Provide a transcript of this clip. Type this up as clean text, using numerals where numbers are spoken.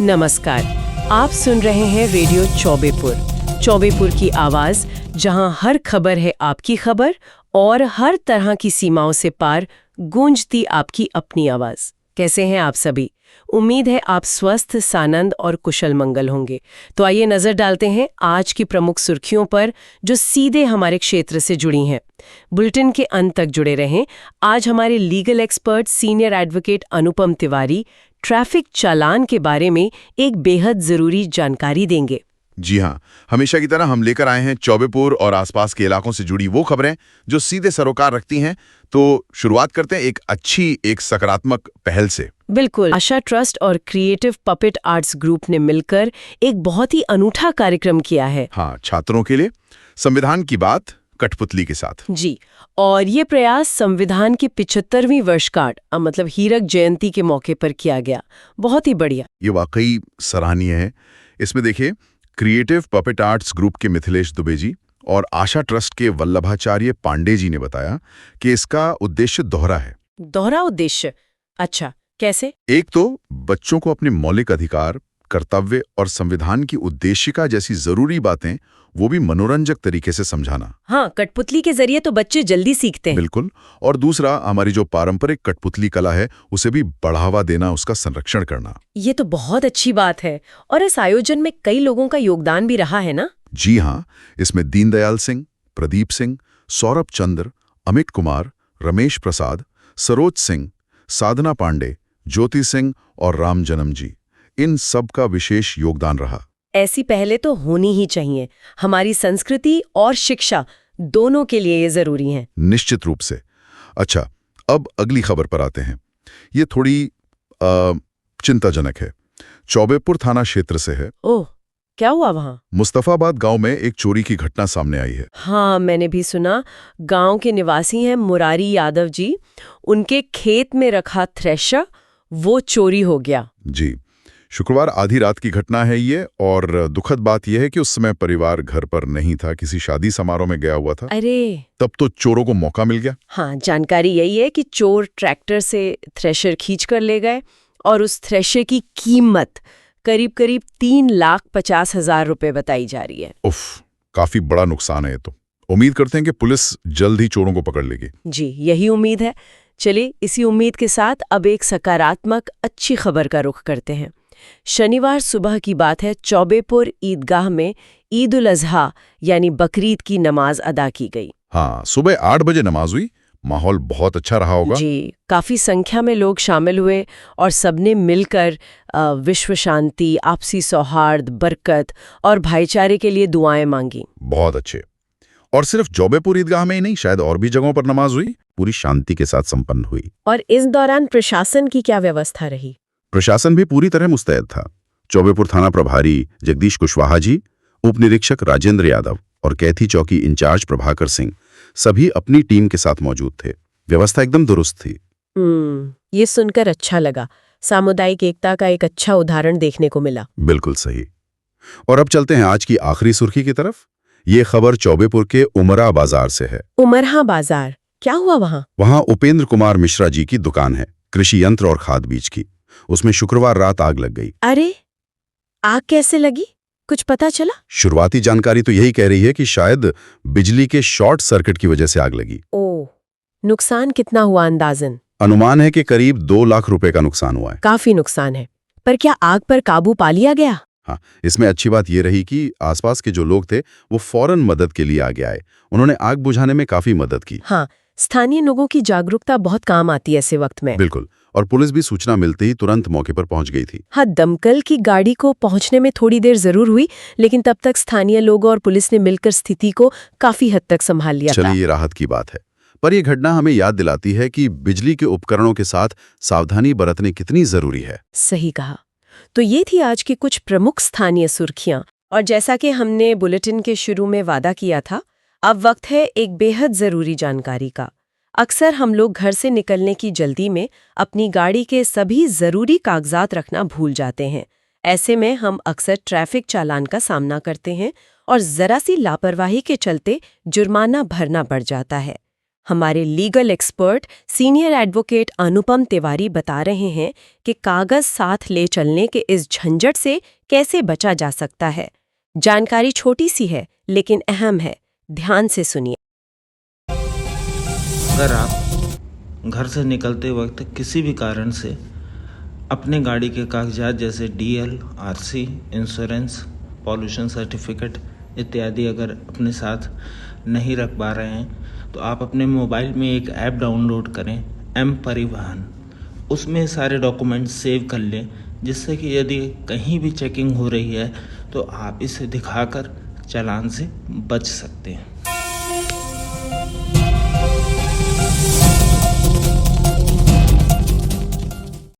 नमस्कार, आप सुन रहे हैं रेडियो चौबेपुर की आवाज, जहां हर खबर है आपकी खबर और हर तरह की सीमाओं से पार गूंजती आपकी अपनी आवाज। कैसे हैं आप सभी? उम्मीद है आप स्वस्थ, सानंद और कुशल मंगल होंगे। तो आइए नजर डालते हैं आज की प्रमुख सुर्खियों पर, जो सीधे हमारे क्षेत्र से जुड़ी हैं। बुलेटिन के अंत तक जुड़े रहें। आज हमारे लीगल एक्सपर्ट सीनियर एडवोकेट अनुपम तिवारी ट्रैफिक चालान के बारे में एक बेहद जरूरी जानकारी देंगे। जी हाँ, हमेशा की तरह हम लेकर आए हैं चौबेपुर और आसपास के इलाकों से जुड़ी वो खबरें जो सीधे सरोकार रखती हैं। तो शुरुआत करते हैं एक सकारात्मक पहल से। बिल्कुल, आशा ट्रस्ट और क्रिएटिव पपेट आर्ट्स ग्रुप ने मिलकर एक बहुत ही अनूठा कार्यक्रम किया है। हाँ, छात्रों के लिए संविधान की बात कठपुतली के साथ। जी, और ये प्रयास संविधान की 75वीं वर्षगांठ मतलब हीरक जयंती के मौके पर किया गया। बहुत ही बढ़िया। ये वाकई सराहनीय है। इसमें देखिए, क्रिएटिव पपेट आर्ट्स ग्रुप के मिथिलेश दुबे जी और आशा ट्रस्ट के वल्लभाचार्य पांडे जी ने बताया कि इसका उद्देश्य दोहरा है। दोहरा उद्देश्य? अच्छा, कैसे? एक तो बच्चों को अपने मौलिक अधिकार, कर्तव्य और संविधान की उद्देशिका जैसी जरूरी बातें वो भी मनोरंजक तरीके से समझाना। हाँ, कठपुतली के जरिए तो बच्चे जल्दी सीखते हैं। बिल्कुल। और दूसरा, हमारी जो पारंपरिक कठपुतली कला है उसे भी बढ़ावा देना, उसका संरक्षण करना। ये तो बहुत अच्छी बात है। और इस आयोजन में कई लोगों का योगदान भी रहा है ना? जी हाँ, इसमें दीनदयाल सिंह, प्रदीप सिंह, सौरभ चंद्र, अमित कुमार, रमेश प्रसाद, सरोज सिंह, साधना पांडे, ज्योति सिंह और राम जन्म जी, इन सब का विशेष योगदान रहा। ऐसी पहले तो होनी ही चाहिए। हमारी संस्कृति और शिक्षा दोनों के लिए ये जरूरी है। निश्चित रूप से। अच्छा, अब अगली खबर पर आते हैं। ये थोड़ी चिंताजनक है। चौबेपुर थाना क्षेत्र से है। ओह, क्या हुआ वहाँ? मुस्तफाबाद गांव में एक चोरी की घटना सामने आई है। हाँ, मैंने भी सुना। गांव के निवासी हैं मुरारी यादव जी। उनके खेत में रखा थ्रेशर वो चोरी हो गया। जी, शुक्रवार आधी रात की घटना है ये। और दुखद बात यह है कि उस समय परिवार घर पर नहीं था, किसी शादी समारोह में गया हुआ था। अरे, तब तो चोरों को मौका मिल गया। हाँ, जानकारी यही है कि चोर ट्रैक्टर से थ्रेशर खींच कर ले गए और उस थ्रेशर की कीमत करीब 3,50,000 रुपए बताई जा रही है। उफ, काफी बड़ा नुकसान है ये तो। उम्मीद करते हैं कि पुलिस जल्द ही चोरों को पकड़ लेगी। जी, यही उम्मीद है। चलिए, इसी उम्मीद के साथ अब एक सकारात्मक अच्छी खबर का रुख करते हैं। शनिवार सुबह की बात है, चौबेपुर ईदगाह में ईद उल अजहा यानी बकरीद की नमाज अदा की गई। हाँ, सुबह 8 बजे नमाज हुई। माहौल बहुत अच्छा रहा होगा। जी, काफी संख्या में लोग शामिल हुए और सबने मिलकर विश्व शांति, आपसी सौहार्द, बरकत और भाईचारे के लिए दुआएं मांगी। बहुत अच्छे। और सिर्फ चौबेपुर ईदगाह में ही नहीं, शायद और भी जगहों पर नमाज हुई, पूरी शांति के साथ संपन्न हुई। और इस दौरान प्रशासन की क्या व्यवस्था रही? प्रशासन भी पूरी तरह मुस्तैद था। चौबेपुर थाना प्रभारी जगदीश कुशवाहा जी, उप निरीक्षक राजेंद्र यादव और कैथी चौकी इंचार्ज प्रभाकर सिंह सभी अपनी टीम के साथ मौजूद थे। व्यवस्था एकदम दुरुस्त थी। ये सुनकर अच्छा लगा। सामुदायिक एकता का एक अच्छा उदाहरण देखने को मिला। बिल्कुल सही। और अब चलते हैं आज की आखिरी सुर्खी की तरफ। ये खबर चौबेपुर के उमरा बाजार से है। उमरहा बाजार, क्या हुआ वहाँ? वहाँ उपेंद्र कुमार मिश्रा जी की दुकान है, कृषि यंत्र और खाद बीज की। उसमें शुक्रवार रात आग लग गई। अरे, आग कैसे लगी? कुछ पता चला? शुरुआती जानकारी तो यही कह रही है कि शायद बिजली के शॉर्ट सर्किट की वजह से आग लगी। ओह, नुकसान कितना हुआ अंदाजन? अनुमान है कि करीब 2 लाख रुपए का नुकसान हुआ है। काफी नुकसान है, पर क्या आग पर काबू पा लिया गया? हाँ, इसमें अच्छी बात यह रही कि आसपास के जो लोग थे वो फौरन मदद के लिए आगे आए। उन्होंने आग बुझाने में काफी मदद की। हाँ, स्थानीय लोगों की जागरूकता बहुत काम आती है ऐसे वक्त में। बिल्कुल। और पुलिस भी सूचना मिलते ही तुरंत मौके पर पहुंच गई थी। हाँ, दमकल की गाड़ी को पहुंचने में थोड़ी देर जरूर हुई, लेकिन तब तक स्थानीय लोगों और पुलिस ने मिलकर स्थिति को काफी हद तक संभाल लिया था। चलिए, ये राहत की बात है। पर यह घटना हमें याद दिलाती है कि बिजली के उपकरणों के साथ सावधानी बरतने कितनी जरूरी है। सही कहा। तो ये थी आज की कुछ प्रमुख स्थानीय सुर्खियां। और जैसा कि हमने बुलेटिन के शुरू में वादा किया था, अब वक्त है एक बेहद जरूरी जानकारी का। अक्सर हम लोग घर से निकलने की जल्दी में अपनी गाड़ी के सभी जरूरी कागजात रखना भूल जाते हैं। ऐसे में हम अक्सर ट्रैफिक चालान का सामना करते हैं और जरा सी लापरवाही के चलते जुर्माना भरना पड़ जाता है। हमारे लीगल एक्सपर्ट सीनियर एडवोकेट अनुपम तिवारी बता रहे हैं कि कागज साथ ले चलने के इस झंझट से कैसे बचा जा सकता है। जानकारी छोटी सी है लेकिन अहम है, ध्यान से सुनिए। अगर आप घर से निकलते वक्त किसी भी कारण से अपने गाड़ी के कागजात जैसे DL, RC, insurance, pollution certificate इत्यादि अगर अपने साथ नहीं रख पा रहे हैं तो आप अपने मोबाइल में एक ऐप डाउनलोड करें, एम परिवहन। उसमें सारे डॉक्यूमेंट्स सेव कर लें, जिससे कि यदि कहीं भी चेकिंग हो रही है तो आप इसे दिखाकर चालान से बच सकते हैं।